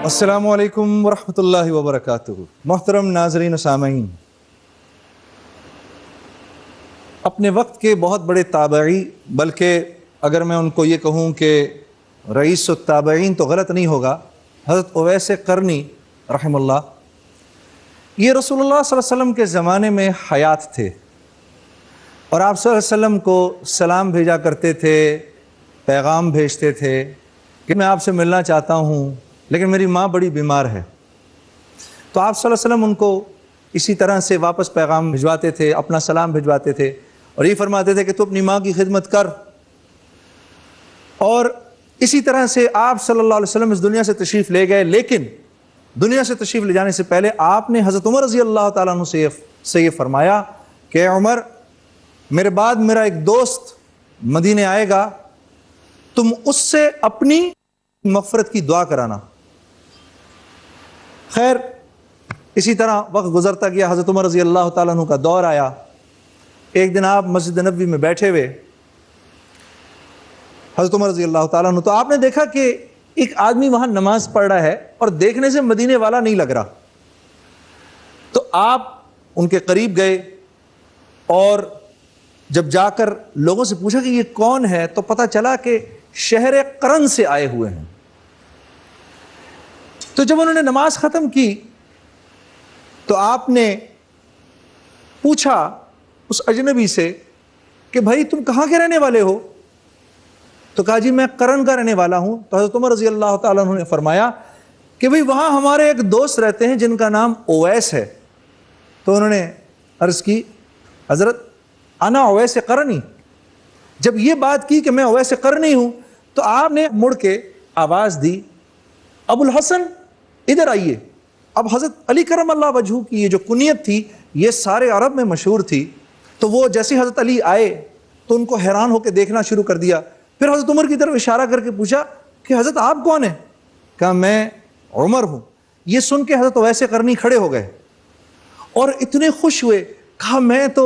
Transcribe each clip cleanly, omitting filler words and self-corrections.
السلام علیکم ورحمۃ اللہ وبرکاتہ۔ محترم ناظرین و سامعین، اپنے وقت کے بہت بڑے تابعی، بلکہ اگر میں ان کو یہ کہوں کہ رئیس التابعین تو غلط نہیں ہوگا، حضرت اویس قرنی رحم اللہ، یہ رسول اللہ صلی اللہ علیہ وسلم کے زمانے میں حیات تھے اور آپ صلی اللہ علیہ وسلم کو سلام بھیجا کرتے تھے، پیغام بھیجتے تھے کہ میں آپ سے ملنا چاہتا ہوں لیکن میری ماں بڑی بیمار ہے۔ تو آپ صلی اللہ علیہ وسلم ان کو اسی طرح سے واپس پیغام بھجواتے تھے، اپنا سلام بھجواتے تھے اور یہ فرماتے تھے کہ تو اپنی ماں کی خدمت کر۔ اور اسی طرح سے آپ صلی اللہ علیہ وسلم اس دنیا سے تشریف لے گئے، لیکن دنیا سے تشریف لے جانے سے پہلے آپ نے حضرت عمر رضی اللہ تعالیٰ عنہ سے یہ فرمایا کہ عمر، میرے بعد میرا ایک دوست مدینے آئے گا، تم اس سے اپنی مغفرت کی دعا کرانا۔ خیر، اسی طرح وقت گزرتا گیا، حضرت عمر رضی اللہ تعالیٰ عنہ کا دور آیا۔ ایک دن آپ مسجد نبوی میں بیٹھے ہوئے، حضرت عمر رضی اللہ تعالیٰ عنہ، تو آپ نے دیکھا کہ ایک آدمی وہاں نماز پڑھ رہا ہے اور دیکھنے سے مدینے والا نہیں لگ رہا۔ تو آپ ان کے قریب گئے اور جب جا کر لوگوں سے پوچھا کہ یہ کون ہے تو پتہ چلا کہ شہر قرن سے آئے ہوئے ہیں۔ تو جب انہوں نے نماز ختم کی تو آپ نے پوچھا اس اجنبی سے کہ بھائی تم کہاں کے رہنے والے ہو؟ تو کہا جی میں قرن کا رہنے والا ہوں۔ تو حضرت عمر رضی اللہ تعالیٰ عنہ نے فرمایا کہ بھائی وہاں ہمارے ایک دوست رہتے ہیں جن کا نام اویس ہے۔ تو انہوں نے عرض کی حضرت انا اویس قرنی۔ جب یہ بات کی کہ میں اویس قرنی ہوں تو آپ نے مڑ کے آواز دی، ابو الحسن ادھر آئیے۔ اب حضرت علی کرم اللہ وجہہ کی یہ جو کنیت تھی یہ سارے عرب میں مشہور تھی، تو وہ جیسے حضرت علی آئے تو ان کو حیران ہو کے دیکھنا شروع کر دیا۔ پھر حضرت عمر کی طرف اشارہ کر کے پوچھا کہ حضرت آپ کون ہیں؟ کہا میں عمر ہوں۔ یہ سن کے حضرت اویس قرنی کھڑے ہو گئے اور اتنے خوش ہوئے، کہا میں تو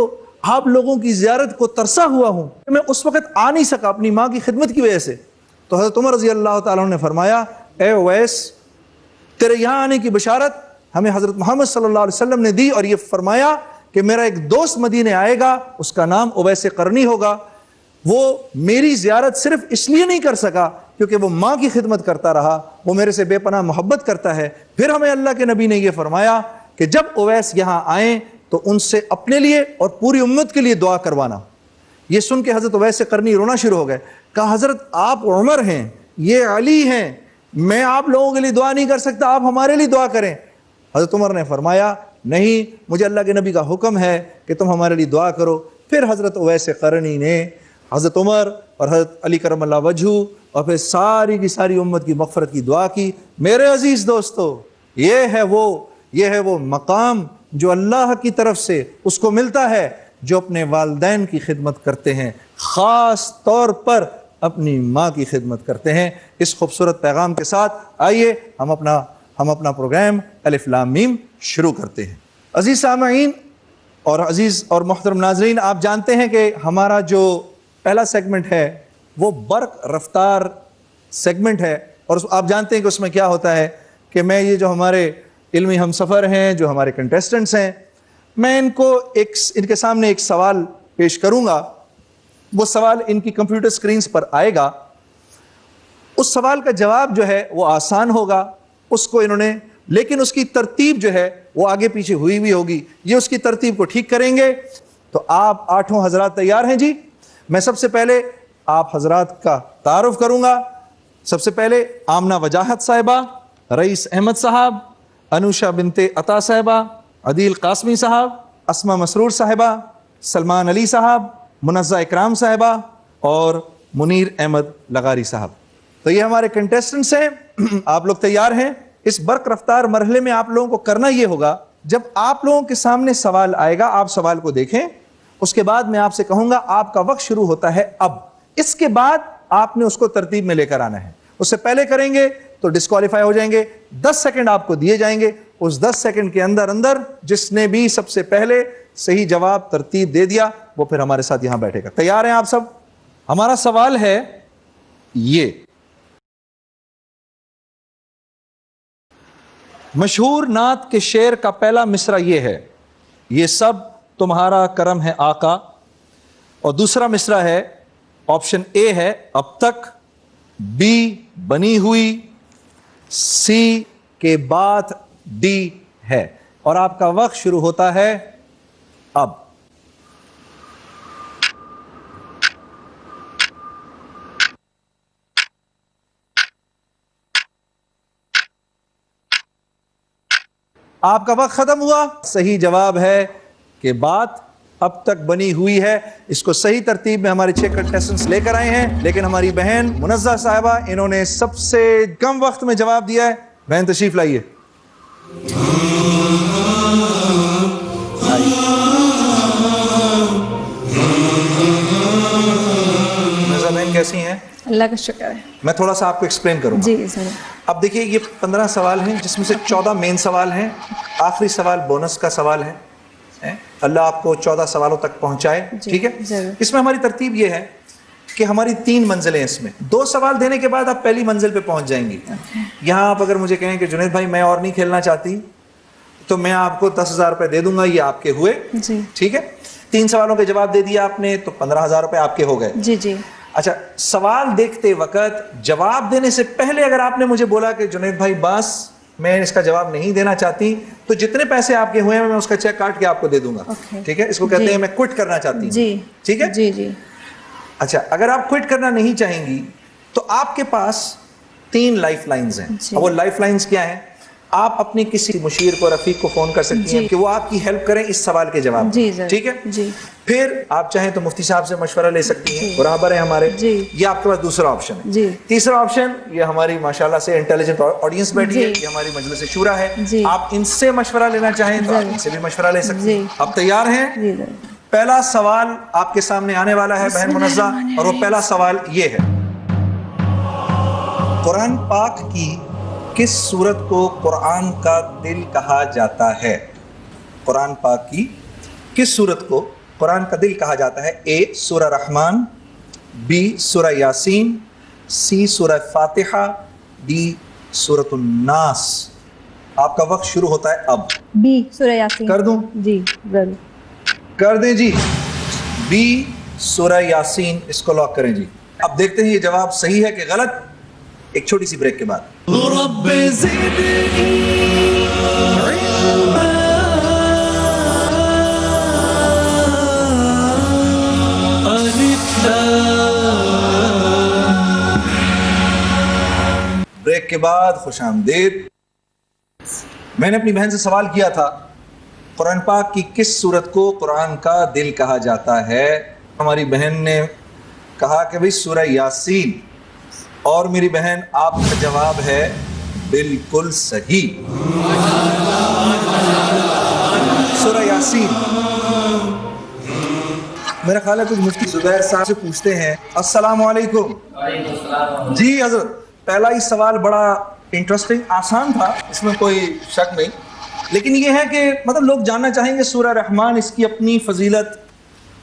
آپ لوگوں کی زیارت کو ترسا ہوا ہوں، میں اس وقت آ نہیں سکا اپنی ماں کی خدمت کی وجہ سے۔ تو حضرت عمر رضی اللہ تعالیٰ عنہ نے فرمایا، اے اویس، تیرے یہاں آنے کی بشارت ہمیں حضرت محمد صلی اللہ علیہ وسلم نے دی اور یہ فرمایا کہ میرا ایک دوست مدینے آئے گا، اس کا نام اویس قرنی ہوگا۔ وہ میری زیارت صرف اس لیے نہیں کر سکا کیونکہ وہ ماں کی خدمت کرتا رہا، وہ میرے سے بے پناہ محبت کرتا ہے۔ پھر ہمیں اللہ کے نبی نے یہ فرمایا کہ جب اویس یہاں آئیں تو ان سے اپنے لیے اور پوری امت کے لیے دعا کروانا۔ یہ سن کے حضرت اویس قرنی رونا شروع ہو گئے، کہا حضرت آپ عمر ہیں، یہ علی ہیں، میں آپ لوگوں کے لیے دعا نہیں کر سکتا، آپ ہمارے لیے دعا کریں۔ حضرت عمر نے فرمایا نہیں، مجھے اللہ کے نبی کا حکم ہے کہ تم ہمارے لیے دعا کرو۔ پھر حضرت اویس قرنی نے حضرت عمر اور حضرت علی کرم اللہ وجہہ اور پھر ساری کی ساری امت کی مغفرت کی دعا کی۔ میرے عزیز دوستو، یہ ہے وہ مقام جو اللہ کی طرف سے اس کو ملتا ہے جو اپنے والدین کی خدمت کرتے ہیں، خاص طور پر اپنی ماں کی خدمت کرتے ہیں۔ اس خوبصورت پیغام کے ساتھ آئیے ہم اپنا پروگرام الف لام میم شروع کرتے ہیں۔ عزیز سامعین اور عزیز اور محترم ناظرین، آپ جانتے ہیں کہ ہمارا جو پہلا سیگمنٹ ہے وہ برق رفتار سیگمنٹ ہے، اور آپ جانتے ہیں کہ اس میں کیا ہوتا ہے کہ میں یہ جو ہمارے علمی ہم سفر ہیں، جو ہمارے کنٹیسٹنٹس ہیں، میں ان کے سامنے ایک سوال پیش کروں گا۔ وہ سوال ان کی کمپیوٹر سکرینز پر آئے گا۔ اس سوال کا جواب جو ہے وہ آسان ہوگا، اس کو انہوں نے، لیکن اس کی ترتیب جو ہے وہ آگے پیچھے ہوئی ہوگی، یہ اس کی ترتیب کو ٹھیک کریں گے۔ تو آپ 8 حضرات تیار ہیں جی؟ میں سب سے پہلے آپ حضرات کا تعارف کروں گا۔ سب سے پہلے آمنہ وجاہت صاحبہ، رئیس احمد صاحب، انوشا بنت عطا صاحبہ، عدیل قاسمی صاحب، اسما مسرور صاحبہ، سلمان علی صاحب، منزہ اکرام صاحبہ اور منیر احمد لغاری صاحب۔ تو یہ ہمارے کنٹیسٹنٹس ہیں، آپ لوگ تیار ہیں؟ اس برق رفتار مرحلے میں آپ لوگوں کو کرنا یہ ہوگا، جب آپ لوگوں کے سامنے سوال آئے گا آپ سوال کو دیکھیں، اس کے بعد میں آپ سے کہوں گا آپ کا وقت شروع ہوتا ہے اب، اس کے بعد آپ نے اس کو ترتیب میں لے کر آنا ہے. اس سے پہلے کریں گے تو ڈسکوالیفائی ہو جائیں گے. 10 سیکنڈ آپ کو دیے جائیں گے، اس 10 سیکنڈ کے اندر جس نے بھی سب سے پہلے صحیح جواب ترتیب دے دیا وہ پھر ہمارے ساتھ یہاں بیٹھے گا. تیار ہیں آپ سب؟ ہمارا سوال ہے یہ، مشہور نعت کے شعر کا پہلا مصرع یہ ہے، یہ سب تمہارا کرم ہے آقا، اور دوسرا مصرع ہے، آپشن اے ہے اب تک، بی بنی ہوئی، سی کے بعد ڈی ہے. اور آپ کا وقت شروع ہوتا ہے اب. آپ کا وقت ختم ہوا. صحیح جواب ہے کہ بات اب تک بنی ہوئی ہے. اس کو صحیح ترتیب میں ہمارے 6 کنٹیسٹنٹس لے کر آئے ہیں، لیکن ہماری بہن منزہ صاحبہ انہوں نے سب سے کم وقت میں جواب دیا ہے. بہن تشریف لائیے. منزہ بہن کیسی ہیں؟ اللہ کا شکر ہے. میں تھوڑا سا آپ کو ایکسپلین کروں گا. جی سر. اب دیکھیے یہ 15 سوال ہیں جس میں سے 14 مین سوال ہیں، آخری سوال بونس کا سوال ہے. اللہ آپ کو 14 سوالوں تک پہنچائے. ٹھیک ہے. اس میں ہماری ترتیب یہ ہے کہ ہماری 3 منزلیں اس میں، 2 سوال دینے کے بعد آپ پہلی منزل پہ پہنچ جائیں گی. یہاں آپ اگر مجھے کہیں کہ جنید بھائی میں اور نہیں کھیلنا چاہتی تو میں آپ کو 10,000 روپے دے دوں گا، یہ آپ کے ہوئے. ٹھیک ہے. 3 سوالوں کے جواب دے دیا آپ نے تو 15,000 روپے آپ کے ہو گئے. جی جی. اچھا، سوال دیکھتے وقت جواب دینے سے پہلے اگر آپ نے مجھے بولا کہ جنید بھائی بس میں اس کا جواب نہیں دینا چاہتی تو جتنے پیسے آپ کے ہوئے ہیں میں اس کا چیک کاٹ کے آپ کو دے دوں گا. ٹھیک ہے. اس کو کہتے ہیں میں کوئٹ کرنا چاہتی ہوں. جی. ٹھیک ہے. جی جی. اچھا، اگر آپ کوئٹ کرنا نہیں چاہیں گی تو آپ کے پاس 3 لائف لائنز ہیں. اور وہ لائف لائنز کیا ہیں؟ آپ اپنی کسی مشیر کو، رفیق کو فون کر سکتی ہیں کہ وہ آپ کی ہیلپ کریں اس سوال کے جواب میں. ٹھیک ہے. پھر آپ چاہیں تو مفتی صاحب سے مشورہ لے سکتی ہیں، برابر ہیں ہمارے. یہ آپ کے پاس دوسرا آپشن ہے. تیسرا آپشن، یہ ہماری ماشاءاللہ سے انٹیلیجنٹ آڈینس بیٹھی ہے، یہ ہماری مجلس شورا ہے، آپ ان سے مشورہ لینا چاہیں تو آپ ان سے بھی مشورہ لے سکتے ہیں. آپ تیار ہیں؟ پہلا سوال آپ کے سامنے آنے والا ہے بہن منزہ، اور وہ پہلا سوال یہ ہے، قرآن پاک کی کس سورت کو قرآن کا دل کہا جاتا ہے؟ قرآن پاک کی کس سورت کو قرآن کا دل کہا جاتا ہے؟ اے سورہ رحمان، بی سورہ یاسین، سی سورہ فاتحہ، ڈی سورۃ الناس. آپ کا وقت شروع ہوتا ہے اب. بی سورہ یاسین. کر دوں؟ جی ضرور کر دیں جی. بی سورہ یاسین، اس کو لاک کریں جی. اب دیکھتے ہیں یہ جواب صحیح ہے کہ غلط، ایک چھوٹی سی بریک کے بعد. رب زدنی علما بریک کے بعد خوش آمدید. میں نے اپنی بہن سے سوال کیا تھا قرآن پاک کی کس سورت کو قرآن کا دل کہا جاتا ہے. ہماری بہن نے کہا کہ بھئی سورہ یاسین، اور میری بہن آپ کا جواب ہے بالکل صحیح، سورہ یاسین. میرا خیال ہے کچھ مفتی زبیر صاحب سے پوچھتے ہیں. السلام علیکم. جی حضرت، پہلا ہی سوال بڑا انٹرسٹنگ، آسان تھا، اس میں کوئی شک نہیں، لیکن یہ ہے کہ مطلب لوگ جاننا چاہیں گے سورہ رحمان اس کی اپنی فضیلت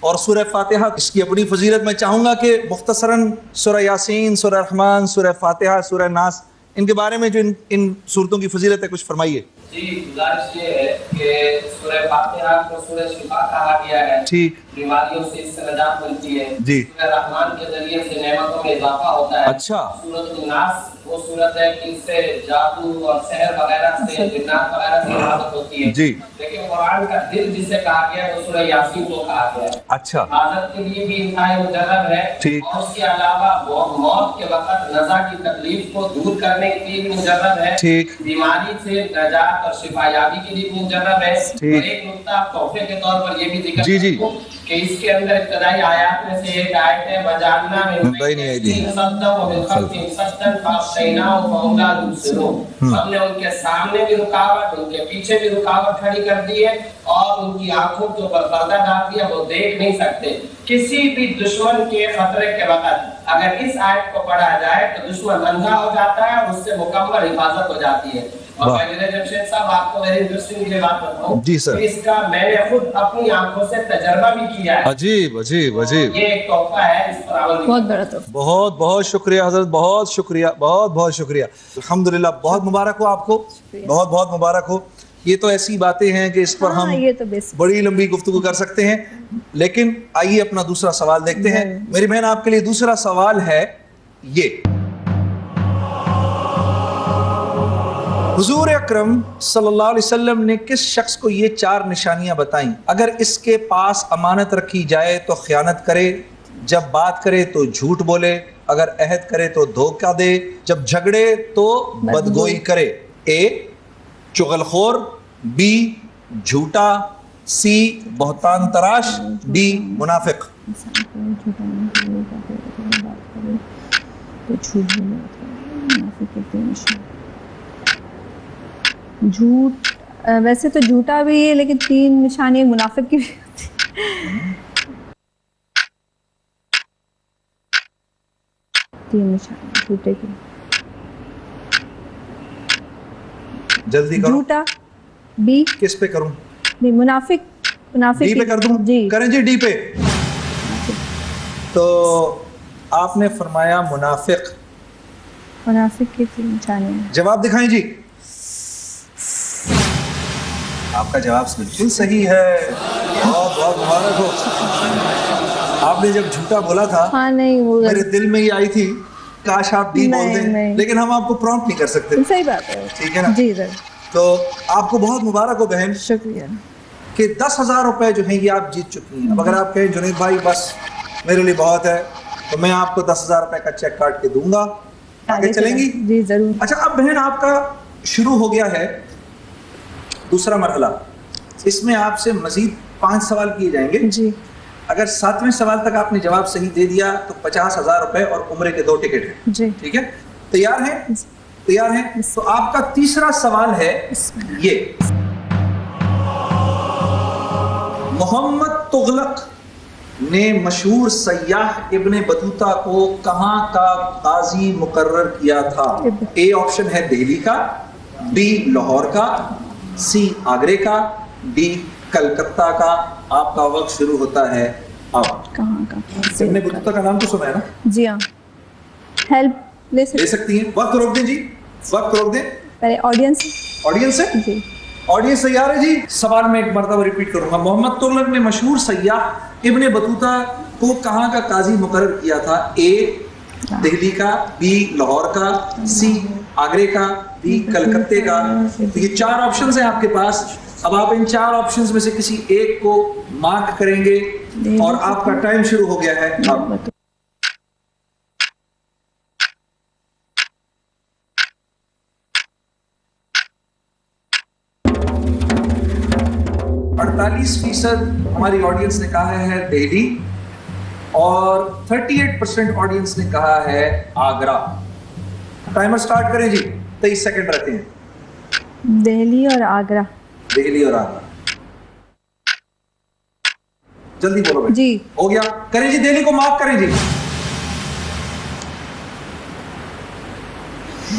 اور سورہ فاتحہ اس کی اپنی فضیلت. میں چاہوں گا کہ مختصراً سورہ یاسین، سورہ رحمان، سورہ فاتحہ، سورہ ناس، ان کے بارے میں جو ان صورتوں کی فضیلت ہے کچھ فرمائیے. جی گزارش یہ ہے کہ سورہ فاتحہ کو سورہ شفا کہا گیا ہے. ٹھیک. بیماریوں سے اس سے نجات ملتی ہے. جی. سورہ رحمان کے ذریعے سے نعمتوں میں اضافہ ہوتا ہے. اچھا. سورۃ الناس وہ سورت ہے کہ اس سے جادو اور سحر وغیرہ سے، جنات وغیرہ سے حفاظت ہوتی ہے. جی. لیکن قرآن کا دل جسے کہا گیا ہے وہ سورہ یاسین کو کہا گیا ہے. اچھا. حفاظت کے لیے بھی انتہائی مجرب ہے. ٹھیک. اور اس کے علاوہ موت کے وقت نزا کی تکلیف کو دور کرنے کے لیے بھی مجرب ہے. ٹھیک. بیماری سے نجات اور شفا یابی کے لیے بھی مجرب ہے. اور ایک نقطہ تحفے کے طور پر یہ بھی ذکر کہ اس کے اندر ابتدائی آیات میں سے ایک آیت ہے وجعلنا من بین ایدیہم سدا ومن خلفہم سدا فاغشیناہم فہم لا یبصرون. ہم نے ان کے سامنے بھی رکاوٹ, ان کے پیچھے بھی رکاوٹ کھڑی کر دی ہے اور ان کی آنکھوں کے اوپر پردہ ڈال دیا, وہ دیکھ نہیں سکتے. کسی بھی دشمن کے خطرے کے وقت اگر اس آیت کو پڑھا جائے تو دشمن اندھا ہو جاتا ہے اور اس سے مکمل حفاظت ہو جاتی ہے. اور میں جمشید صاحب آپ کو ویری انٹرسٹنگ یہ بات بتاؤں جی سر, اس کا میں نے خود اپنی آنکھوں سے تجربہ بھی کیا ہے. عجیب عجیب عجیب, یہ ایک تحفہ ہے اس پر عمل بہت بڑا تحفہ. بہت بہت شکریہ حضرت, بہت شکریہ, بہت بہت شکریہ. الحمدللہ, بہت مبارک ہو آپ کو, بہت بہت مبارک ہو. یہ تو ایسی باتیں ہیں کہ اس پر ہم یہ تو بیسک بڑی لمبی گفتگو کر سکتے ہیں, لیکن آئیے اپنا دوسرا سوال دیکھتے ہیں. میری بہن آپ کے لیے دوسرا سوال ہے یہ, حضور اکرم صلی اللہ علیہ وسلم نے کس شخص کو یہ 4 نشانیاں بتائیں؟ اگر اس کے پاس امانت رکھی جائے تو خیانت کرے, جب بات کرے تو جھوٹ بولے, اگر عہد کرے تو دھوکہ دے, جب جھگڑے تو بدگوئی کرے. اے چغل خور, بی جھوٹا, سی بہتان تراش, ڈی منافق. جھوٹ, ویسے تو جھوٹا بھی ہے لیکن 3 نشانی منافق کی بھی ہوتی ہے. 3 نشانی جھوٹے کی. جلدی کرو, جھوٹا, بی. کس پہ کروں؟ بی منافق. منافق ڈی پہ کر دوں؟ جی کریں جی ڈی پہ. تو آپ نے فرمایا منافق. منافق کی 3 نشانی. جواب دکھائیں جی. آپ کا جواب بالکل صحیح ہے, بہت بہت مبارک ہو. آپ نے جب جھوٹا بولا تھا ہاں نہیں وہ میرے دل میں یہ آئی تھی کاش آپ ڈی بول دیں, لیکن ہم آپ کو پرومپٹ نہیں کر سکتے. صحیح بات ہے, ٹھیک ہے نا جی سر. تو آپ کو بہت مبارک ہو بہن, شکریہ کہ 10,000 روپے جو ہیں یہ آپ جیت چکی ہیں. اب اگر آپ کہیں جنید بھائی بس میرے لیے بہت ہے تو میں آپ کو 10,000 روپے کا چیک کاٹ کے دوں گا. آگے چلیں گی؟ جی ضرور. اچھا, اب بہن آپ کا شروع ہو گیا ہے دوسرا مرحلہ. اس میں آپ سے مزید 5 سوال کیے جائیں گے. جی اگر 7ویں سوال تک آپ نے جواب صحیح دے دیا تو 50,000 روپے اور عمرے کے 2 ٹکٹ ہیں. جی ٹھیک ہے, تیار ہیں؟ تیار ہیں. تو آپ کا تیسرا سوال ہے یہ, محمد تغلق نے مشہور سیاح ابن بطوطہ کو کہاں کا قاضی مقرر کیا تھا؟ اے آپشن ہے دہلی کا, بی لاہور کا, سی آگرے کا, ڈی کلکتہ کا. آپ کا وقت شروع ہوتا ہے اب. کہاں کا ابن بطوطہ کا نام تو سنا ہے نا؟ جی ہاں, ہیلپ لے سکتی ہیں. وقت روک دیں جی, وقت روک دیں. پہلے آڈینس ہے جی, آڈینس تیار ہے جی؟ سوال میں ایک مرتبہ ریپیٹ کروں گا. محمد تغلق نے مشہور سیاح ابن بطوطہ کو کہاں کا قاضی مقرر کیا تھا؟ اے دہلی کا, بی لاہور کا, سی آگرے کا, ڈی کلکتے کا. یہ 4 آپشنز ہیں آپ کے پاس. اب آپ ان 4 آپشنز میں سے کسی ایک کو مارک کریں گے اور آپ کا ٹائم شروع ہو گیا ہے اب. 48% ہماری آڈینس نے کہا ہے دہلی اور 38% آڈینس نے کہا ہے آگرہ. ٹائمر سٹارٹ کریں جی, 23 سیکنڈ رہتے ہیں. دہلی اور آگرہ. دہلی اور آگرہ, جلدی بولو بھائی. جی ہو گیا, کریں جی, دہلی کو مارک کریں جی.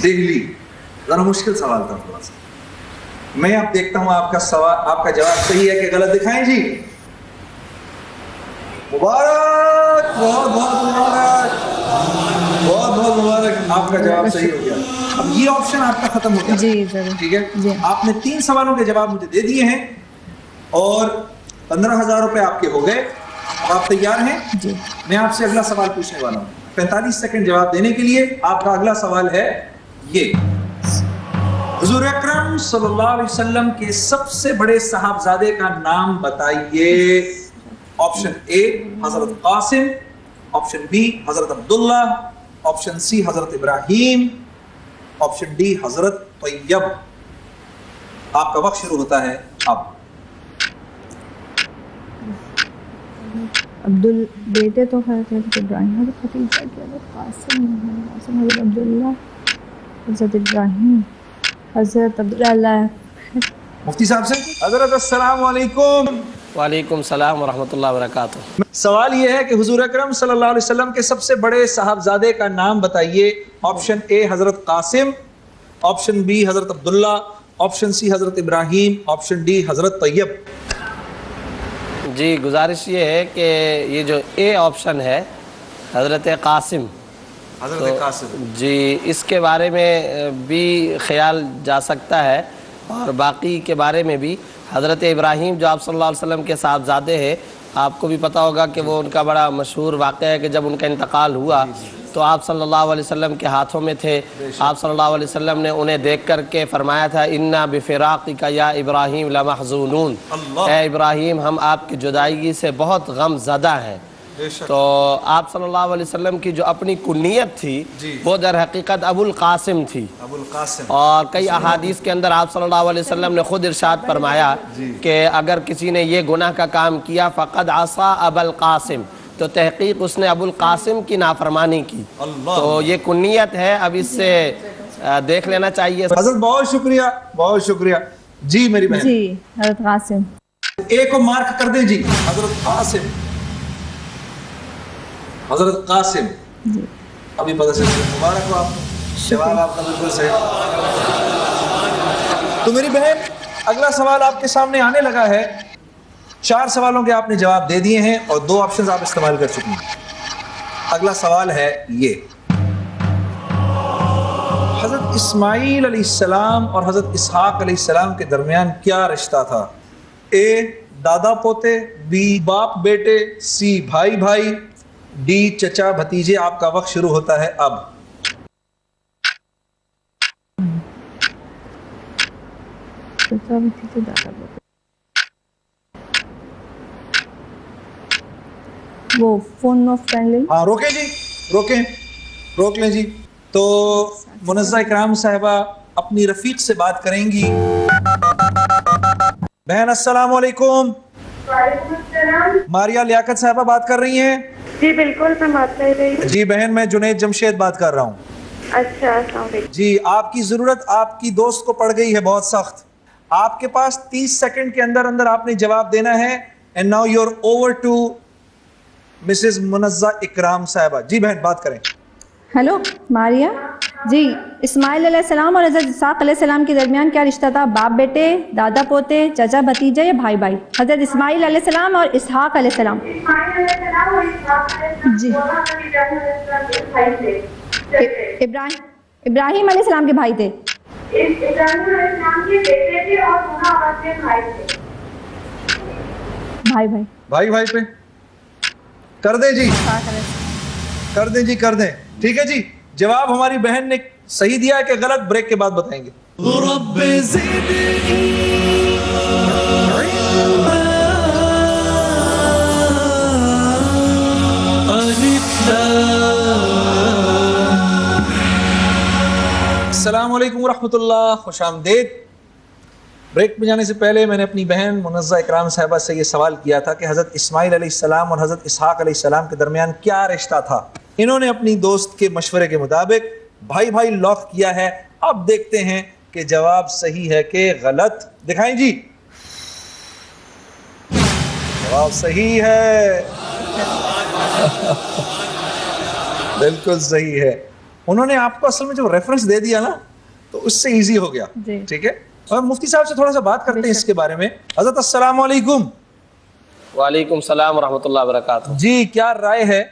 دہلی ذرا مشکل سوال تھا تھوڑا سا. میں اب دیکھتا ہوں آپ کا سوال, آپ کا جواب صحیح ہے کہ غلط. دکھائیں جی. مبارک, بہت بہت مبارک, بہت بہت مبارک. آپ کا جواب صحیح ہو گیا. اب یہ آپشن آپ کا ختم ہو گیا. جی ضرور. ٹھیک ہے, جی آپ نے 3 سوالوں کے جواب مجھے دے دیے ہیں اور 15,000 روپے آپ کے ہو گئے. آپ تیار ہیں؟ جی. میں آپ سے اگلا سوال پوچھنے والا ہوں. 45 سیکنڈ جواب دینے کے لیے. آپ کا اگلا سوال ہے یہ, حضور اکرم صلی اللہ علیہ وسلم کے سب سے بڑے صاحبزادے کا نام بتائیے. آپشن اے حضرت قاسم, آپشن بی حضرت عبداللہ, آپشن سی حضرت ابراہیم, آپشن ڈی حضرت طیب. آپ کا وقت شروع ہوتا ہے اب. عبدال بیٹے تو حضرت ابراہیم حضرت ختیجہ کے حضرت قاسم حضرت عبداللہ حضرت ابراہیم حضرت عبداللہ. مفتی صاحب سے حضرت السلام علیکم. وعلیکم السلام ورحمۃ اللہ وبرکاتہ. سوال یہ ہے کہ حضور اکرم صلی اللہ علیہ وسلم کے سب سے بڑے صاحبزادے کا نام بتائیے. آپشن اے حضرت قاسم، آپشن بی حضرت عبداللہ، آپشن سی حضرت ابراہیم، آپشن ڈی حضرت طیب. جی گزارش یہ ہے کہ یہ جو اے آپشن ہے حضرت قاسم، حضرت قاسم جی اس کے بارے میں بھی خیال جا سکتا ہے، اور باقی کے بارے میں بھی. حضرت ابراہیم جو آپ صلی اللہ علیہ وسلم کے صاحبزادے ہیں، آپ کو بھی پتہ ہوگا کہ وہ ان کا بڑا مشہور واقعہ ہے کہ جب ان کا انتقال ہوا تو آپ صلی اللہ علیہ وسلم کے ہاتھوں میں تھے. آپ صلی اللہ علیہ وسلم نے انہیں دیکھ کر کے فرمایا تھا اِنَّا بِفِرَاقِكَ يَا إِبْرَاهِيمُ لَمَحْزُونُونَ، اے ابراہیم ہم آپ کی جدائیگی سے بہت غم زدہ ہیں. تو آپ صلی اللہ علیہ وسلم کی جو اپنی کنیت تھی وہ در حقیقت ابو القاسم تھی. اور کئی احادیث کے اندر آپ صلی اللہ علیہ وسلم نے خود ارشاد فرمایا کہ اگر کسی نے یہ گناہ کا کام کیا فقد عصا ابا القاسم، تو تحقیق اس نے ابو القاسم کی نافرمانی کی. تو یہ کنیت ہے، اب اس سے دیکھ لینا چاہیے. حضرت بہت شکریہ، بہت شکریہ. جی میری بہن جی حضرت قاسم. اے کو مارک کر دیں جی. حضرت قاسم، حضرت قاسم. ابھی پتہ سے مبارک ہو آپ کو، جواب آپ کا بالکل صحیح. تو میری بہن اگلا سوال آپ کے سامنے آنے لگا ہے. 4 سوالوں کے آپ نے جواب دے دیے ہیں اور 2 آپشنز آپ استعمال کر چکی ہیں. اگلا سوال ہے یہ، حضرت اسماعیل علیہ السلام اور حضرت اسحاق علیہ السلام کے درمیان کیا رشتہ تھا؟ اے دادا پوتے، بی باپ بیٹے، سی بھائی بھائی، ڈی چچا بھتیجے. آپ کا وقت شروع ہوتا ہے اب. وہ فون آف کر لیں. ہاں روکیں جی، روک لیں جی. تو منزہ اکرام صاحبہ اپنی رفیق سے بات کریں گی. بہن السلام علیکم. وعلیکم السلام. ماریا لیاقت صاحبہ بات کر رہی ہیں؟ جی بالکل میں بات کر رہی ہوں. جی بہن میں جنید جمشید بات کر رہا ہوں. اچھا السلام علیکم. جی آپ کی ضرورت آپ کی دوست کو پڑ گئی ہے بہت سخت. آپ کے پاس 30 سیکنڈ کے اندر آپ نے جواب دینا ہے. And now you are over to Mrs Munazza Ikram صاحبہ. جی بہن بات کریں. ہیلو ماریا. جی اسماعیل علیہ السلام اور حضرت اسحاق علیہ السلام کے درمیان کیا رشتہ تھا؟ باپ بیٹے، دادا پوتے، چچا بھتیجے یا بھائی بھائی؟ حضرت اسماعیل علیہ السلام اور اسحاق علیہ السلام. جی ابراہیم علیہ السلام کے بھائی تھے. بھائی پہ کر دیں جی، کر دیں. ٹھیک ہے جی. جواب ہماری بہن نے صحیح دیا ہے کہ غلط؟ بریک کے بعد بتائیں گے. السلام علیکم ورحمۃ اللہ، خوش آمدید. بریک میں جانے سے پہلے میں نے اپنی بہن منزہ اکرام صاحبہ سے یہ سوال کیا تھا کہ حضرت اسماعیل علیہ السلام اور حضرت اسحاق علیہ السلام کے درمیان کیا رشتہ تھا. انہوں نے اپنی دوست کے مشورے کے مطابق بھائی بھائی لاک کیا ہے. اب دیکھتے ہیں کہ جواب صحیح ہے کہ غلط. دکھائیں جی. جواب صحیح ہے، بالکل صحیح ہے. انہوں نے آپ کو اصل میں جو ریفرنس دے دیا نا تو اس سے ایزی ہو گیا. ٹھیک ہے. اور مفتی صاحب سے تھوڑا سا بات کرتے ہیں اس کے بارے میں. حضرت السلام علیکم. وعلیکم السلام ورحمۃ اللہ وبرکاتہ. جی کیا رائے ہے؟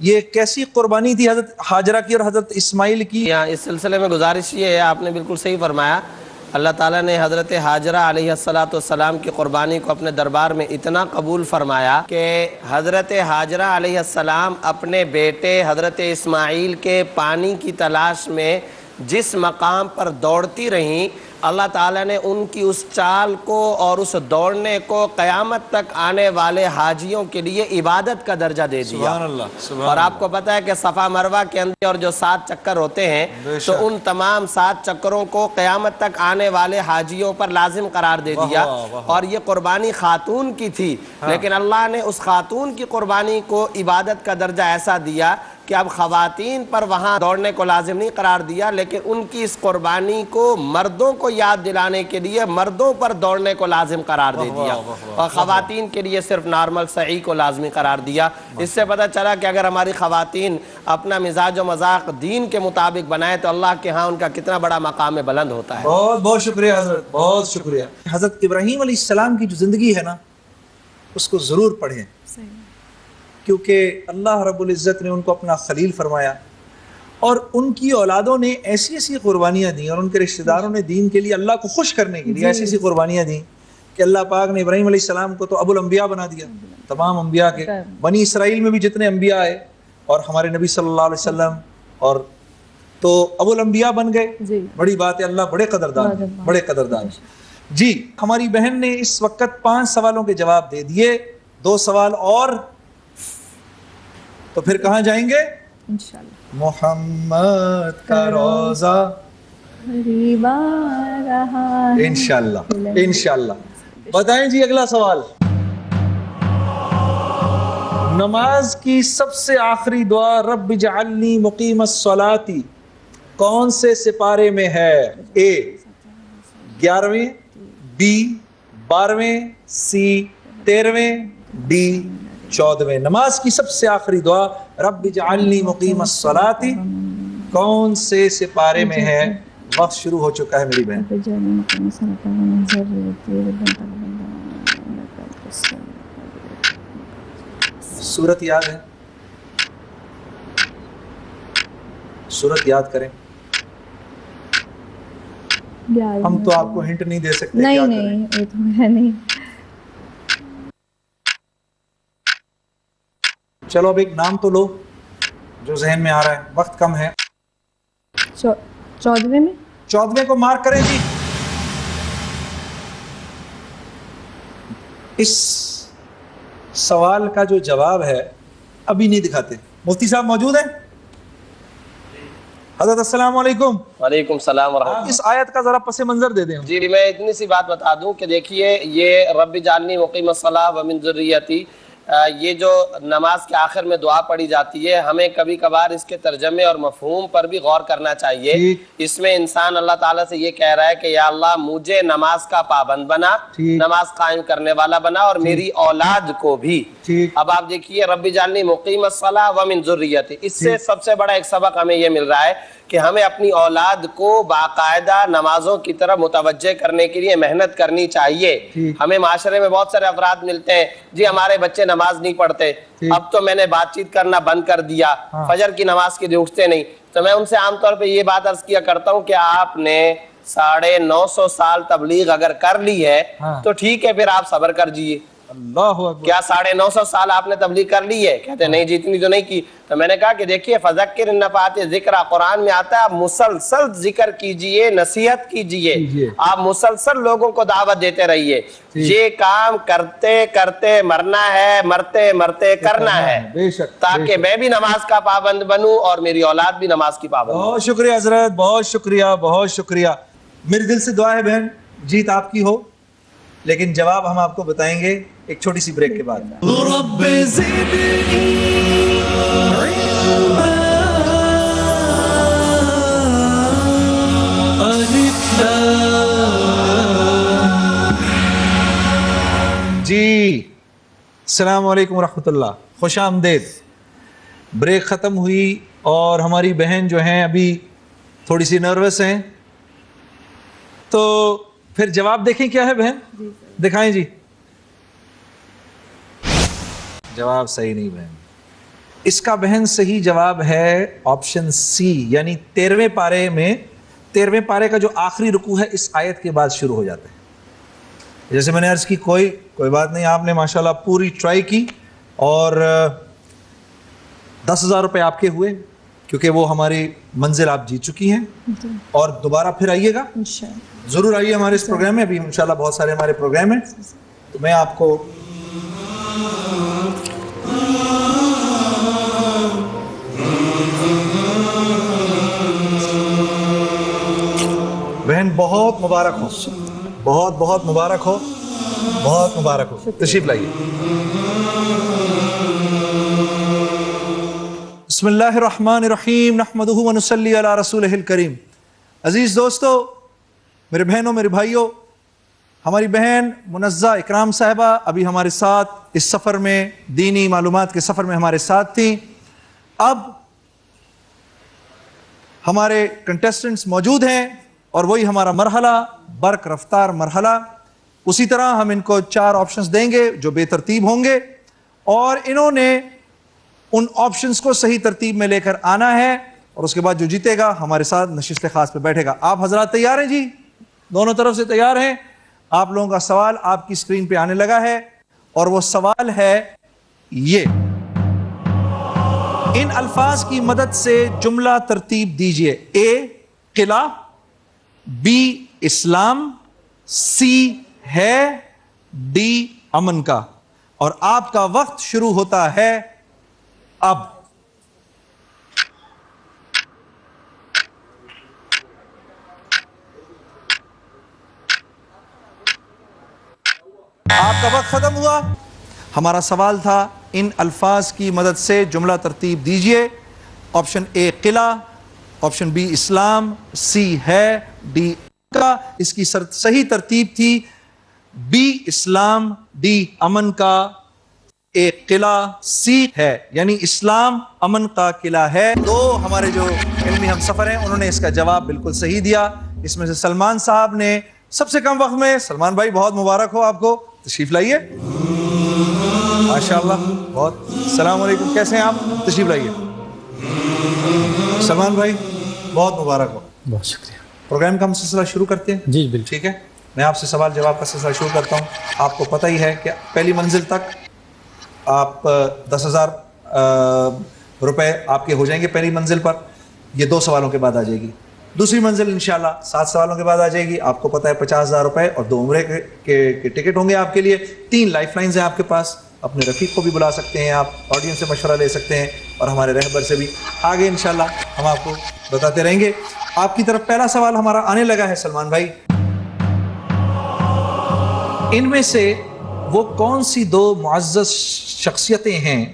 یہ کیسی قربانی تھی حضرت ہاجرہ کی اور حضرت اسماعیل کی؟ یہاں اس سلسلے میں گزارش یہ ہے، آپ نے بالکل صحیح فرمایا. اللہ تعالیٰ نے حضرت ہاجرہ علیہ السلام کی قربانی کو اپنے دربار میں اتنا قبول فرمایا کہ حضرت ہاجرہ علیہ السلام اپنے بیٹے حضرت اسماعیل کے پانی کی تلاش میں جس مقام پر دوڑتی رہیں، اللہ تعالیٰ نے ان کی اس چال کو اور اس دوڑنے کو قیامت تک آنے والے حاجیوں کے لیے عبادت کا درجہ دے دیا۔ سبحان اللہ، اور آپ کو پتہ ہے کہ صفا مروہ کے اندر اور جو 7 چکر ہوتے ہیں تو ان تمام 7 چکروں کو قیامت تک آنے والے حاجیوں پر لازم قرار دے دیا۔ اور یہ قربانی خاتون کی تھی، لیکن اللہ نے اس خاتون کی قربانی کو عبادت کا درجہ ایسا دیا کہ اب خواتین پر وہاں دوڑنے کو لازم نہیں قرار دیا، لیکن ان کی اس قربانی کو مردوں کو یاد دلانے کے لیے مردوں پر دوڑنے کو لازم قرار دے دیا، اور خواتین کے لیے صرف نارمل سعی کو لازمی قرار دیا۔ اس سے پتہ چلا کہ اگر ہماری خواتین اپنا مزاج و مذاق دین کے مطابق بنائے تو اللہ کے ہاں ان کا کتنا بڑا مقام بلند ہوتا ہے۔ بہت بہت شکریہ حضرت، بہت شکریہ۔ حضرت ابراہیم علیہ السلام کی جو زندگی ہے نا، اس کو ضرور پڑھیں، کیونکہ اللہ رب العزت نے ان کو اپنا خلیل فرمایا، اور ان کی اولادوں نے ایسی ایسی قربانیاں دیں، اور ان کے رشتہ داروں نے دین کے لیے اللہ کو خوش کرنے کے لیے ایسی ایسی قربانیاں دیں کہ اللہ پاک نے ابراہیم علیہ السلام کو تو ابو الانبیاء بنا دیا، تمام انبیاء کے۔ بنی اسرائیل میں بھی جتنے انبیاء آئے اور ہمارے نبی صلی اللہ علیہ وسلم اور تو ابو الانبیاء بن گئے۔ بڑی بات ہے، اللہ بڑے قدردان، بڑے قدردان۔ جی ہماری بہن نے اس وقت 5 سوالوں کے جواب دے دیے، 2 سوال اور، تو پھر کہاں جائیں گے؟ انشاءاللہ محمد کا روزہ قریب آ رہا ہے، انشاءاللہ انشاءاللہ۔ بتائیں جی اگلا سوال، نماز کی سب سے آخری دعا رب اجعلنی مقیم الصلاۃ کون سے سپارے میں ہے؟ اے 11ویں، بی 12ویں، سی 13ویں، ڈی 14ویں۔ نماز کی سب سے آخری دعا رب اجعلنی مقیم الصلاۃ کون سے سپارے میں ہے؟ وقت شروع ہو چکا ہے میری بہن۔ سورت یاد ہے؟ سورت یاد کریں، ہم تو آپ کو ہنٹ نہیں دے سکتے۔ نہیں نہیں وہ تو ہے نہیں۔ چلو اب ایک نام تو لو جو ذہن میں آ رہا ہے، وقت کم ہے۔ 14ویں میں، 14ویں کو مارک کریں جی۔ اس سوال کا جو جواب ہے ابھی نہیں دکھاتے۔ مفتی صاحب موجود ہیں؟ حضرت السلام علیکم۔ وعلیکم السلام ورحمۃ اللہ۔ اس آیت کا ذرا پس منظر دے دیں۔ جی میں اتنی سی بات بتا دوں کہ دیکھیے یہ رب اجعلنی مقیم الصلاۃ ومن ذریتی، یہ جو نماز کے آخر میں دعا پڑھی جاتی ہے، ہمیں کبھی کبھار اس کے ترجمے اور مفہوم پر بھی غور کرنا چاہیے۔ اس میں انسان اللہ تعالیٰ سے یہ کہہ رہا ہے کہ یا اللہ مجھے نماز کا پابند بنا، نماز قائم کرنے والا بنا، اور میری اولاد کو بھی۔ اب آپ دیکھیے رب اجعلنی مقیم الصلاۃ ومن ذریتی، اس سے سب سے بڑا ایک سبق ہمیں یہ مل رہا ہے کہ ہمیں اپنی اولاد کو باقاعدہ نمازوں کی طرف متوجہ کرنے کے لیے محنت کرنی چاہیے۔ ہمیں معاشرے میں بہت سارے افراد ملتے ہیں، جی ہمارے بچے نماز نہیں پڑھتے، اب تو میں نے بات چیت کرنا بند کر دیا، فجر کی نماز کے لیے اٹھتے نہیں۔ تو میں ان سے عام طور پہ یہ بات عرض کیا کرتا ہوں کہ آپ نے 950 سال تبلیغ اگر کر لی ہے تو ٹھیک ہے، پھر آپ صبر کر جیے۔ اللہ اکبر۔ کیا 950 سال آپ نے تبلیغ کر لی ہے؟ کہتے ہیں نہیں جی اتنی تو نہیں کی۔ تو میں نے کہا کہ دیکھیے فذکر ان نفعت ذکر، قرآن میں آتا ہے آپ مسلسل ذکر کیجئے، نصیحت کیجئے، آپ مسلسل لوگوں کو دعوت دیتے رہیے۔ یہ کام کرتے کرتے مرنا ہے، مرتے مرتے کرنا ہے، تاکہ میں بھی نماز کا پابند بنوں اور میری اولاد بھی نماز کی پابند۔ بہت شکریہ حضرت، بہت شکریہ، بہت شکریہ۔ میرے دل سے دعا ہے بہن جیت آپ کی ہو، لیکن جواب ہم آپ کو بتائیں گے ایک چھوٹی سی بریک کے بعد۔ رب زدنی علما جی السلام علیکم ورحمۃ اللہ، خوش آمدید۔ بریک ختم ہوئی اور ہماری بہن جو ہیں ابھی تھوڑی سی نروس ہیں، تو پھر جواب دیکھیں کیا ہے بہن، دکھائیں جی۔ جواب صحیح نہیں بہن، اس کا بہن صحیح جواب ہے آپشن سی، یعنی 13ویں پارے میں 13ویں پارے کا جو آخری رکوع ہے اس آیت کے بعد شروع ہو جاتا ہے۔ جیسے میں نے عرض کی کوئی بات نہیں، آپ نے ماشاءاللہ پوری ٹرائی کی اور 10,000 روپے آپ کے ہوئے، کیونکہ وہ ہماری منزل آپ جیت چکی ہیں, اور دوبارہ پھر آئیے گا, ضرور آئیے ہمارے اس پروگرام میں. ابھی انشاءاللہ بہت سارے ہمارے پروگرام ہیں, تو میں آپ کو بہن بہت مبارک ہو, بہت بہت مبارک ہو, بہت مبارک ہو. تشریف لائیے. بسم اللہ الرحمن الرحیم نحمدہ ونصلی علی رسولہ الکریم. عزیز دوستو, میرے بہنوں, میرے بھائیوں, ہماری بہن منزہ اکرام صاحبہ ابھی ہمارے ساتھ اس سفر میں, دینی معلومات کے سفر میں ہمارے ساتھ تھیں. اب ہمارے کنٹیسٹنٹس موجود ہیں اور وہی ہمارا مرحلہ, برق رفتار مرحلہ. اسی طرح ہم ان کو 4 آپشنز دیں گے جو بے ترتیب ہوں گے, اور انہوں نے ان آپشنز کو صحیح ترتیب میں لے کر آنا ہے, اور اس کے بعد جو جیتے گا ہمارے ساتھ نشست خاص پہ بیٹھے گا. آپ حضرات تیار ہیں جی؟ دونوں طرف سے تیار ہیں؟ آپ لوگوں کا سوال آپ کی سکرین پہ آنے لگا ہے, اور وہ سوال ہے یہ: ان الفاظ کی مدد سے جملہ ترتیب دیجئے. اے قلعہ, بی اسلام, سی ہے, ڈی امن کا. اور آپ کا وقت شروع ہوتا ہے اب. آپ کا وقت ختم ہوا. ہمارا سوال تھا ان الفاظ کی مدد سے جملہ ترتیب دیجئے. آپشن اے قلعہ, آپشن بی اسلام, سی ہے, ڈی کا. اس کی صحیح ترتیب تھی بی اسلام, ڈی امن کا, اے قلعہ, سی ہے, یعنی اسلام امن کا قلعہ ہے. 2 ہمارے جو علمی ہم سفر ہیں انہوں نے اس کا جواب بالکل صحیح دیا. اس میں سے سلمان صاحب نے سب سے کم وقت میں. سلمان بھائی بہت مبارک ہو آپ کو, تشریف لائیے. ماشاءاللہ, بہت. السلام علیکم, کیسے ہیں آپ؟ تشریف لائیے. سلمان بھائی بہت مبارک ہو. بہت شکریہ. پروگرام کا ہم سلسلہ شروع کرتے ہیں. جی بالکل. ٹھیک ہے, میں آپ سے سوال جواب کا سلسلہ شروع کرتا ہوں. آپ کو پتہ ہی ہے کہ پہلی منزل تک آپ 10,000 روپے آپ کے ہو جائیں گے پہلی منزل پر. یہ 2 سوالوں کے بعد آ جائے گی. دوسری منزل انشاءاللہ 7 سوالوں کے بعد آ جائے گی. آپ کو پتہ ہے 50,000 روپے اور 2 عمرے کے ٹکٹ ہوں گے آپ کے لیے. 3 لائف لائنز ہیں آپ کے پاس. اپنے رفیق کو بھی بلا سکتے ہیں آپ, آڈینس سے مشورہ لے سکتے ہیں, اور ہمارے رہبر سے بھی. آگے انشاءاللہ ہم آپ کو بتاتے رہیں گے. آپ کی طرف پہلا سوال ہمارا آنے لگا ہے سلمان بھائی. ان میں سے وہ کون سی 2 معزز شخصیتیں ہیں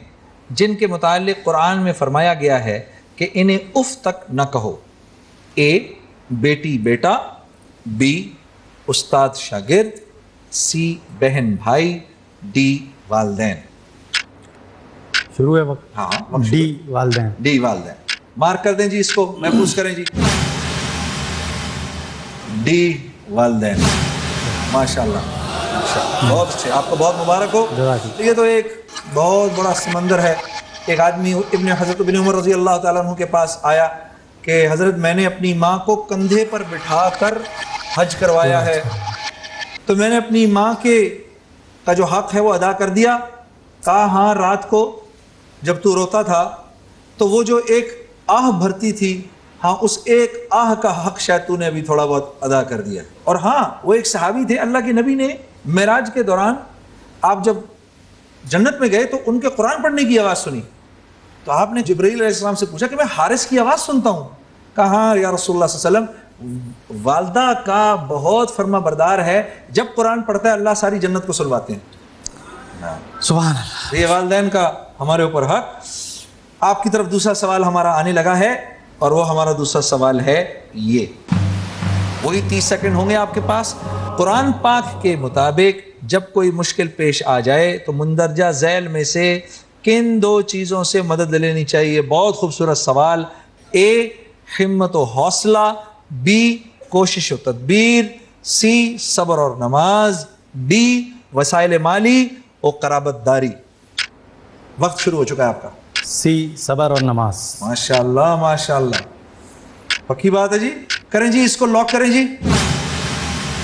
جن کے متعلق قرآن میں فرمایا گیا ہے کہ انہیں اف تک نہ کہو؟ اے بیٹی بیٹا, بی استاد شاگرد, سی بہن بھائی, ڈی والدین. شروع ہے وقت. ہاں, ڈی والدین. ڈی والدین. مارک کر دیں جی, اس کو محفوظ کریں جی. ڈی والدین. ماشاءاللہ, بہت اچھے, آپ کو بہت مبارک ہو. یہ تو ایک بہت بڑا سمندر ہے. ایک آدمی حضرت ابن عمر رضی اللہ تعالیٰ عنہ کے پاس آیا کہ حضرت میں نے اپنی ماں کو کندھے پر بٹھا کر حج کروایا ہے, تو میں نے اپنی ماں کا جو حق ہے وہ ادا کر دیا. کہا ہاں, رات کو جب تو روتا تھا تو وہ جو ایک آہ بھرتی تھی, ہاں اس ایک آہ کا حق شاید تو نے ابھی تھوڑا بہت ادا کر دیا. اور ہاں, وہ ایک صحابی تھے, اللہ کے نبی نے معراج کے دوران آپ جب جنت میں گئے تو ان کے قرآن پڑھنے کی آواز سنی, تو آپ نے جبرائیل علیہ السلام سے پوچھا کہ میں حارث کی آواز سنتا ہوں. کہا ہاں یا رسول اللہ صلی اللہ علیہ وسلم, والدہ کا بہت فرما بردار ہے, جب قرآن پڑھتا ہے اللہ ساری جنت کو سنواتے ہیں. سبحان اللہ. یہ والدین کا ہمارے اوپر حق. آپ کی طرف دوسرا سوال ہمارا آنے لگا ہے, اور وہ ہمارا دوسرا سوال ہے یہ. وہی 30 سیکنڈ ہوں گے آپ کے پاس. قرآن پاک کے مطابق جب کوئی مشکل پیش آ جائے تو مندرجہ ذیل میں سے کن 2 چیزوں سے مدد لینی چاہیے؟ بہت خوبصورت سوال. اے ہمت و حوصلہ, بی کوشش و تدبیر, سی صبر اور نماز, ڈی وسائل مالی اور قرابت داری. وقت شروع ہو چکا ہے آپ کا. سی صبر اور نماز. ماشاءاللہ ماشاءاللہ, پکی بات ہے جی. کریں جی, اس کو لاک کریں جی.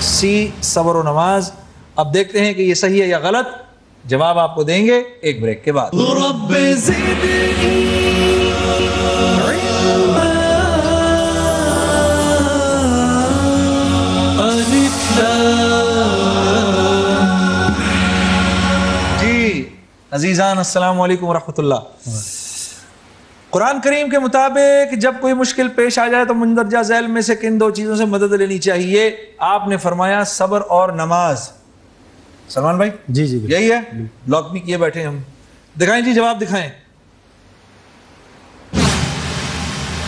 سی صبر و نماز. اب دیکھتے ہیں کہ یہ صحیح ہے یا غلط. جواب آپ کو دیں گے ایک بریک کے بعد. عزیزان السلام علیکم ورحمۃ اللہ۔ قرآن کریم کے مطابق جب کوئی مشکل پیش آ جائے تو مندرجہ ذیل میں سے کن دو چیزوں سے مدد لینی چاہیے؟ آپ نے فرمایا صبر اور نماز۔ سلمان بھائی جی جی یہی ہے، لاک بھی کیے بیٹھے ہم، دکھائیں جی جواب دکھائیں۔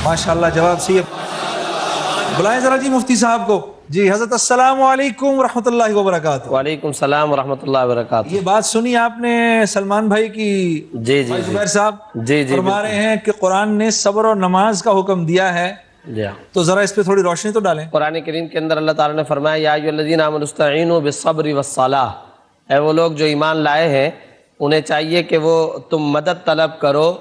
ماشاءاللہ جواب صحیح ہے، بلائیں ذرا جی مفتی صاحب کو۔ جی حضرت السلام علیکم ورحمۃ اللہ وبرکاتہ۔ وعلیکم السلام ورحمۃ اللہ وبرکاتہ۔ یہ بات سنی آپ نے سلمان بھائی کی؟ جی جی زبیر صاحب جی جی فرما رہے ہیں کہ قرآن نے صبر اور نماز کا حکم دیا ہے، جی۔ تو ذرا اس پہ تھوڑی روشنی تو ڈالیں۔ قرآن کریم کے اندر اللہ تعالیٰ نے فرمایا یا ایھا الذین آمنوا استعینوا بالصبر والصلاۃ، اے وہ لوگ جو ایمان لائے ہیں انہیں چاہیے کہ وہ تم مدد طلب کرو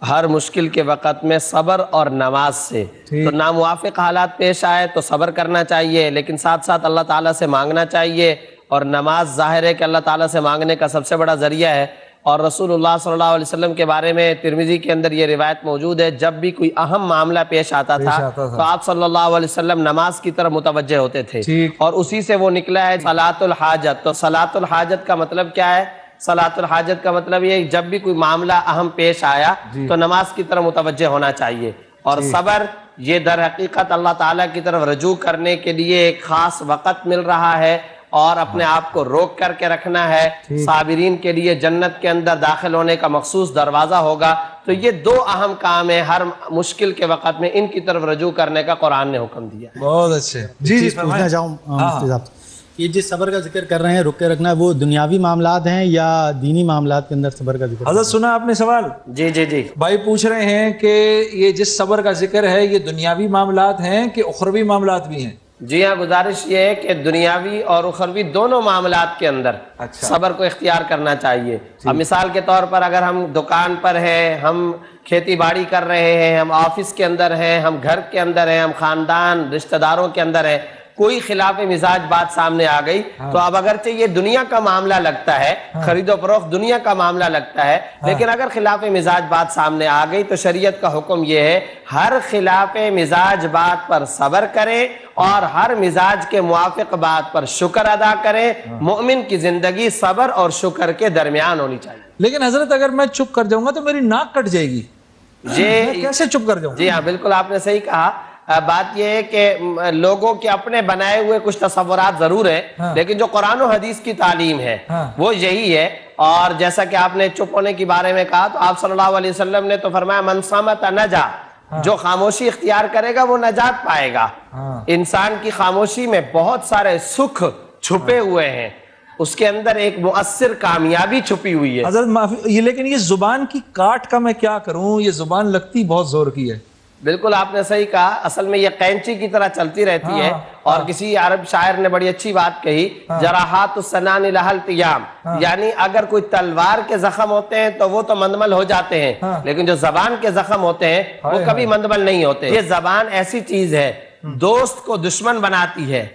ہر مشکل کے وقت میں صبر اور نماز سے۔ تو ناموافق حالات پیش آئے تو صبر کرنا چاہیے، لیکن ساتھ ساتھ اللہ تعالیٰ سے مانگنا چاہیے، اور نماز ظاہر ہے کہ اللہ تعالیٰ سے مانگنے کا سب سے بڑا ذریعہ ہے۔ اور رسول اللہ صلی اللہ علیہ وسلم کے بارے میں ترمذی کے اندر یہ روایت موجود ہے، جب بھی کوئی اہم معاملہ پیش آتا تھا تو آپ صلی اللہ علیہ وسلم نماز کی طرف متوجہ ہوتے تھے، اور اسی سے وہ نکلا ہے صلاۃ الحاجت۔ تو صلاۃ الحاجت کا مطلب کیا ہے؟ صلاۃ الحاجت کا مطلب یہ جب بھی کوئی معاملہ اہم پیش آیا تو نماز کی طرف متوجہ ہونا چاہیے۔ اور صبر یہ در حقیقت اللہ تعالیٰ کی طرف رجوع کرنے کے لیے ایک خاص وقت مل رہا ہے، اور اپنے آپ کو روک کر کے رکھنا ہے۔ صابرین کے لیے جنت کے اندر داخل ہونے کا مخصوص دروازہ ہوگا۔ تو یہ دو اہم کام ہیں، ہر مشکل کے وقت میں ان کی طرف رجوع کرنے کا قرآن نے حکم دیا۔ بہت اچھے۔ جی جی پوچھنا چاہوں مفتی صاحب، یہ جس صبر کا ذکر کر رہے ہیں رک کے رکھنا، وہ دنیاوی معاملات ہیں یا دینی معاملات کے اندر صبر کا ذکر؟ حضرت سنا آپ نے سوال؟ جی جی جی۔ بھائی پوچھ رہے ہیں کہ یہ جس صبر کا ذکر ہے یہ دنیاوی معاملات ہیں کہ اخروی معاملات بھی ہیں؟ جی ہاں، گزارش یہ ہے کہ دنیاوی اور اخروی دونوں معاملات کے اندر صبر کو اختیار کرنا چاہیے۔ اب مثال کے طور پر اگر ہم دکان پر ہیں، ہم کھیتی باڑی کر رہے ہیں، ہم آفس کے اندر ہیں، ہم گھر کے اندر ہیں، ہم خاندان رشتہ داروں کے اندر ہیں، کوئی خلاف مزاج بات سامنے آ گئی تو اب اگرچہ یہ دنیا کا معاملہ لگتا ہے، خرید و فروخت دنیا کا معاملہ لگتا ہے، لیکن اگر خلاف مزاج بات سامنے آ گئی تو شریعت کا حکم یہ ہے ہر خلاف مزاج بات پر صبر کریں اور ہر مزاج کے موافق بات پر شکر ادا کریں۔ مومن کی زندگی صبر اور شکر کے درمیان ہونی چاہیے۔ لیکن حضرت اگر میں چپ کر جاؤں گا تو میری ناک کٹ جائے گی، میں کیسے چپ کر جاؤں؟ جی ہاں بالکل آپ نے صحیح کہا۔ بات یہ ہے کہ لوگوں کے اپنے بنائے ہوئے کچھ تصورات ضرور ہیں، لیکن جو قرآن و حدیث کی تعلیم ہے وہ یہی ہے۔ اور جیسا کہ آپ نے چپ ہونے کے بارے میں کہا تو آپ صلی اللہ علیہ وسلم نے تو فرمایا من صمت نجا، جو خاموشی اختیار کرے گا وہ نجات پائے گا۔ انسان کی خاموشی میں بہت سارے سکھ چھپے ہوئے ہیں، اس کے اندر ایک مؤثر کامیابی چھپی ہوئی ہے۔ حضرت معافی، لیکن یہ زبان کی کاٹ کا میں کیا کروں؟ یہ زبان لگتی بہت زور کی ہے۔ بالکل آپ نے صحیح کہا، اصل میں یہ قینچی کی طرح چلتی رہتی ہے، اور کسی عرب شاعر نے بڑی اچھی بات کہی، جراحات السنان لہا التیام، یعنی اگر کوئی تلوار کے زخم ہوتے ہیں تو وہ تو مندمل ہو جاتے ہیں، لیکن جو زبان کے زخم ہوتے ہیں وہ کبھی مندمل نہیں ہوتے۔ یہ زبان ایسی چیز ہے، دوست کو دشمن بناتی ہے،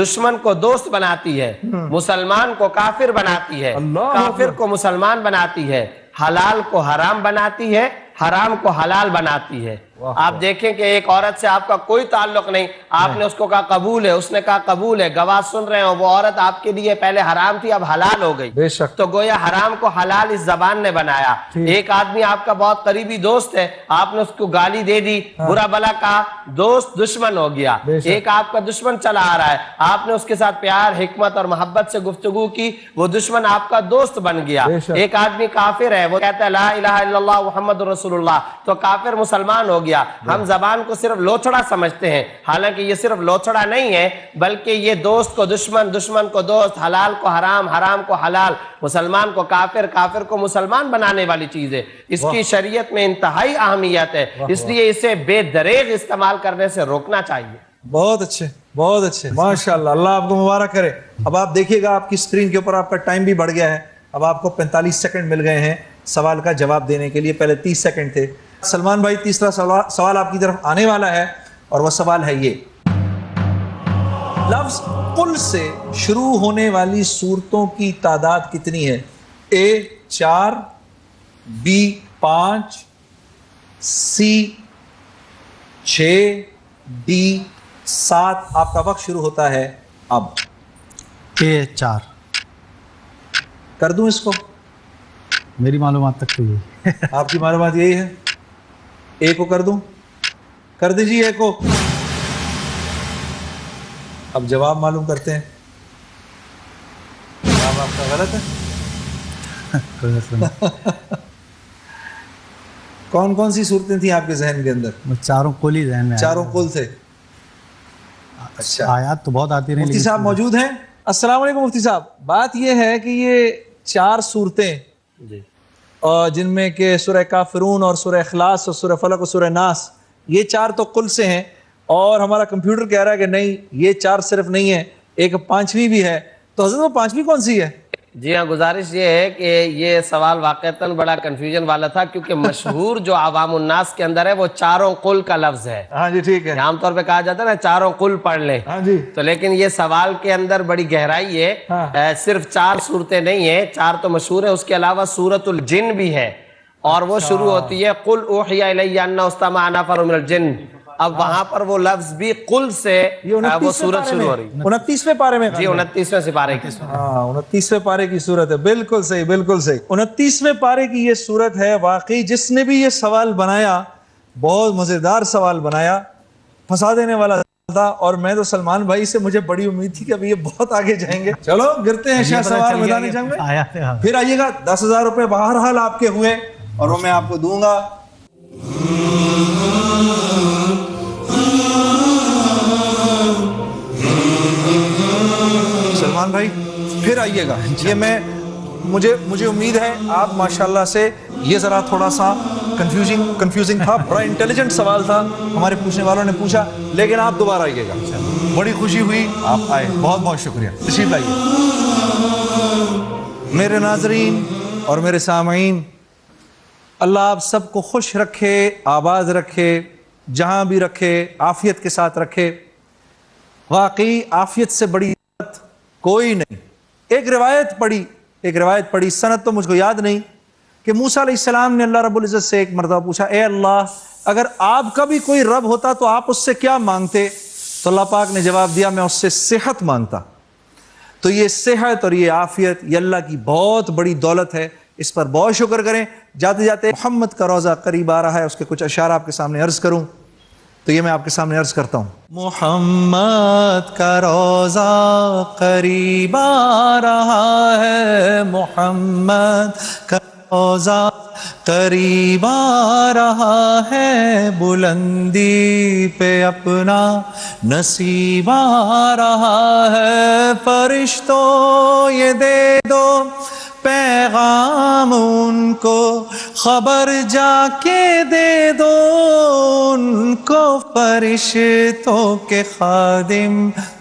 دشمن کو دوست بناتی ہے، مسلمان کو کافر بناتی ہے، کافر کو مسلمان بناتی ہے، حلال کو حرام بناتی ہے، حرام کو حلال بناتی ہے۔ آپ دیکھیں کہ ایک عورت سے آپ کا کوئی تعلق نہیں، آپ نے اس کو کہا قبول ہے، اس نے کہا قبول ہے، گواہ سن رہے ہو، وہ عورت آپ کے لیے پہلے حرام تھی اب حلال ہو گئی، بے شک۔ تو گویا حرام کو حلال اس زبان نے بنایا۔ ایک آدمی آپ کا بہت قریبی دوست ہے، آپ نے اس کو گالی دے دی، برا بلا کہا، دوست دشمن ہو گیا۔ ایک آپ کا دشمن چلا آ رہا ہے، آپ نے اس کے ساتھ پیار حکمت اور محبت سے گفتگو کی، وہ دشمن آپ کا دوست بن گیا۔ ایک آدمی کافر ہے، وہ کہتا ہے لا الہ الا اللہ محمد رسول اللہ، تو کافر مسلمان ہو گیا۔ ہم زبان کو صرف لوچڑا سمجھتے ہیں، حالانکہ یہ صرف لوچڑا نہیں ہے، بلکہ یہ دوست کو دشمن، دشمن کو دوست، حلال کو حرام، حرام کو حلال، مسلمان کو کافر، کافر کو مسلمان بنانے والی چیز ہے۔ اس کی شریعت میں انتہائی اہمیت ہے، اس لیے اسے بے دریغ استعمال کرنے سے روکنا چاہیے۔ بہت اچھے، بہت اچھے، ماشاءاللہ، اللہ آپ کو مبارک کرے۔ اب آپ دیکھیے گا آپ کی اسکرین کے اوپر آپ کا ٹائم بھی بڑھ گیا ہے، اب آپ کو 45 سیکنڈ مل گئے ہیں سوال کا جواب دینے کے لیے، پہلے 30 سیکنڈ تھے۔ سلمان بھائی تیسرا سوال آپ کی طرف آنے والا ہے، اور وہ سوال ہے یہ، لفظ قل سے شروع ہونے والی صورتوں کی تعداد کتنی ہے؟ اے 4، بی 5، سی 6، ڈی 7۔ آپ کا وقت شروع ہوتا ہے اب۔ اے 4 کر دوں اس کو؟ میری معلومات تک تو یہ آپ کی معلومات یہی ہے؟ اے کو کر دوں؟ کر دیجیے اے کو. اب جواب معلوم کرتے ہیں. جواب آپ کا غلط ہے. کوئی مسئلہ نہیں. کون کون سی صورتیں تھیں آپ کے ذہن کے اندر؟ چاروں کل ہی ذہن میں چاروں کل تھے. اچھا آیات تو بہت آتی رہی. مفتی صاحب موجود ہیں؟ السلام علیکم مفتی صاحب. بات یہ ہے کہ یہ 4 صورتیں جن میں کہ سورہ کافرون اور سورہ اخلاص اور سورہ فلق اور سورہ ناس، یہ 4 تو قل سے ہیں، اور ہمارا کمپیوٹر کہہ رہا ہے کہ نہیں یہ 4 صرف نہیں ہے، ایک 5ویں بھی ہے. تو حضرت وہ 5ویں کون سی ہے؟ جی ہاں، گزارش یہ ہے کہ یہ سوال واقعتاً بڑا کنفیوژن والا تھا، کیونکہ مشہور جو عوام الناس کے اندر ہے وہ چاروں قل کا لفظ ہے. ہاں جی ٹھیک ہے. عام طور پہ کہا جاتا ہے نا چاروں قل پڑھ لیں. ہاں جی. تو لیکن یہ سوال کے اندر بڑی گہرائی ہے. صرف 4 صورتیں نہیں ہیں، 4 تو مشہور ہیں، اس کے علاوہ سورۃ الجن بھی ہے، اور وہ شروع ہوتی ہے قل اوحی الی انہ استمع نفر من الجن. اب وہاں پر وہ لفظ بھی قل سے وہ سورت شروع ہو رہی ہے. 29ویں پارے میں. جی 29ویں سپارے کی. ہاں 29ویں پارے کی صورت ہے. بالکل صحیح بالکل صحیح. 29ویں پارے کی یہ صورت ہے. واقعی جس نے بھی یہ سوال بنایا بہت مزیدار سوال بنایا، پھنسا دینے والا تھا، اور میں تو سلمان بھائی سے مجھے بڑی امید تھی کہ ابھی یہ بہت آگے جائیں گے. چلو گرتے ہیں شاہ سوال میدان جنگ میں. پھر آئیے گا. 10,000 روپے بہرحال آپ کے ہوئے اور وہ میں آپ کو دوں گا. سلمان بھائی پھر آئیے گا. یہ مجھے امید ہے آپ ماشاءاللہ سے، یہ ذرا تھوڑا سا کنفیوزنگ تھا، بڑا انٹیلیجنٹ سوال تھا، ہمارے پوچھنے والوں نے پوچھا، لیکن آپ دوبارہ آئیے گا. بڑی خوشی ہوئی آپ آئے. بہت بہت شکریہ. تشریف لائیے. میرے ناظرین اور میرے سامعین، اللہ آپ سب کو خوش رکھے، آباد رکھے، جہاں بھی رکھے عافیت کے ساتھ رکھے. واقعی عافیت سے بڑی کوئی نہیں. ایک روایت پڑھی، سند تو مجھ کو یاد نہیں، کہ موسیٰ علیہ السلام نے اللہ رب العزت سے ایک مرتبہ پوچھا، اے اللہ اگر آپ کا بھی کوئی رب ہوتا تو آپ اس سے کیا مانگتے؟ تو اللہ پاک نے جواب دیا، میں اس سے صحت مانگتا. تو یہ صحت اور یہ عافیت یہ اللہ کی بہت بڑی دولت ہے، اس پر بہت شکر کریں. جاتے جاتے محمد کا روضہ قریب آ رہا ہے، اس کے کچھ اشعار آپ کے سامنے عرض کروں تو یہ میں آپ کے سامنے عرض کرتا ہوں. محمد کا روضہ قریب آ رہا ہے، محمد کا روضہ قریب آ رہا ہے، بلندی پہ اپنا نصیب آ رہا ہے. فرشتوں یہ دے دو پیغام ان کو، خبر جا کے دے دو ان کو، فرشتوں کے خادم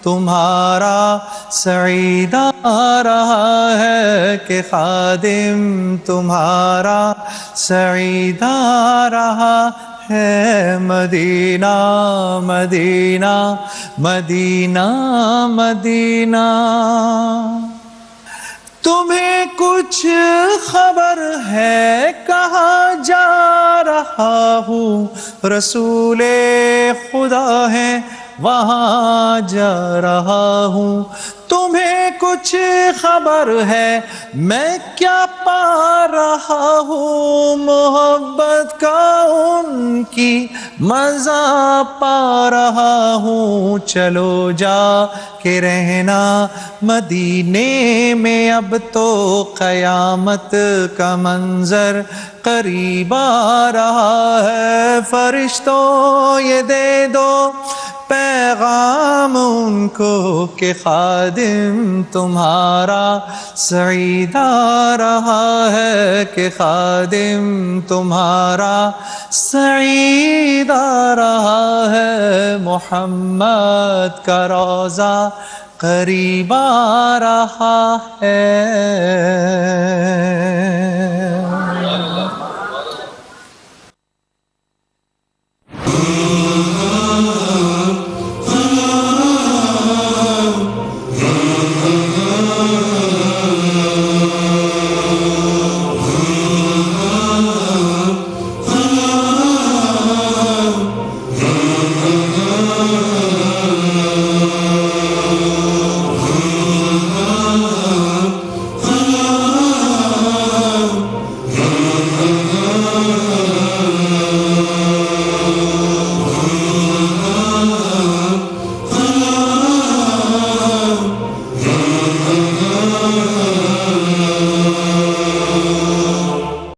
تمہارا سعید آ رہا ہے، کہ خادم تمہارا سعید آ رہا ہے. مدینہ مدینہ مدینہ مدینہ. تمہیں کچھ خبر ہے کہاں جا رہا ہوں؟ رسول خدا ہے وہاں جا رہا ہوں. تمہیں کچھ خبر ہے میں کیا پا رہا ہوں؟ محبت کا ان کی مزہ پا رہا ہوں. چلو جا کے رہنا مدینے میں، اب تو قیامت کا منظر قریب آ رہا ہے. فرشتوں یہ دے دو پیغام ان کو، کہ خادم تمہارا سعید آ رہا ہے، کہ خادم تمہارا سعید آ رہا ہے. محمد کا روضہ قریب آ رہا ہے.